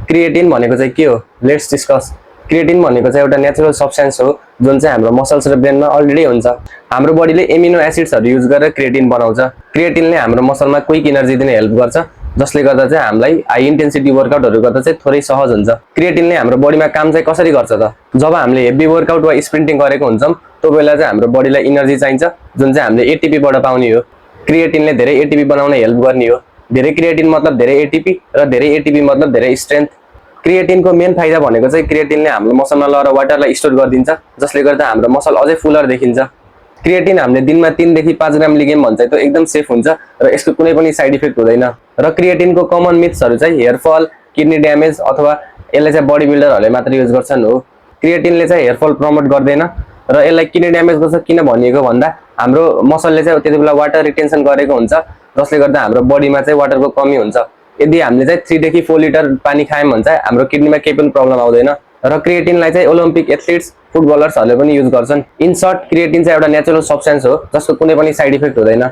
Creatine भनेको चाहिँ के हो? Let's discuss. क्रिएटिन भनेको चाहिँ एउटा नेचुरल सब्स्टेन्स हो जुन चाहिँ हाम्रो मसल्स र ब्रेनमा अलरेडी हुन्छ। हाम्रो बडीले एमिनो एसिड्सहरू युज गरेर क्रिएटिन बनाउँछ। क्रिएटिनले हाम्रो मसलमा क्विक एनर्जी दिने हेल्प गर्छ, जसले गर्दा चाहिँ हामीलाई हाई इन्टेन्सिटी वर्कआउटहरू गर्दा चाहिँ थोरै सहज हुन्छ। क्रिएटिनले हाम्रो बडीमा काम चाहिँ कसरी गर्छ त? जब हामीले हेभी वर्कआउट वा स्प्रिन्टिङ गरेको हुन्छौँ त्यो बेला चाहिँ हाम्रो बडीलाई इनर्जी चाहिन्छ, जुन चाहिँ हामीले एटिपीबाट पाउने हो। क्रिएटिनले धेरै एटिपी बनाउन हेल्प गर्ने हो। धेरै क्रिएटिन मतलब धेरै एटिपी र धेरै एटिपी मतलब धेरै स्ट्रेन्थ। क्रिएटिनको मेन फाइदा भनेको चाहिँ क्रिएटिनले हाम्रो मसलमा लगेर वाटरलाई स्टोर गरिदिन्छ, जसले गर्दा हाम्रो मसल अझै फुलर देखिन्छ। क्रिएटिन हामीले दिनमा 3 देखि 5 ग्राम लिगेम भन्छ त्यो एकदम सेफ हुन्छ र यसको कुनै पनि साइड इफेक्ट हुँदैन। र क्रिएटिनको कमन मिथ्सहरू चाहिँ हेयर फल, किडनी ड्यामेज अथवा यसलाई चाहिँ बडी बिल्डरहरूले मात्र युज गर्छन् हो। क्रिएटिनले चाहिँ हेयर फल प्रमोट गर्दैन र यसलाई किन ड्यामेज गर्छ किन भनिएको भन्दा हाम्रो मसलले चाहिँ त्यति बेला वाटर रिटेन्सन गरेको हुन्छ, जसले गर्दा हाम्रो बडीमा चाहिँ वाटरको कमी हुन्छ। यदि हामीले चाहिँ 3 देखि 4 लिटर पानी खायौँ भने चाहिँ हाम्रो किडनीमा केही पनि प्रब्लम आउँदैन। र क्रिएटिनलाई चाहिँ ओलम्पिक एथलिट्स, फुटबलर्सहरूले पनि युज गर्छन्। इन सर्ट क्रिएटिन चाहिँ एउटा नेचुरल सब्स्टेन्स हो जसको कुनै पनि साइड इफेक्ट हुँदैन।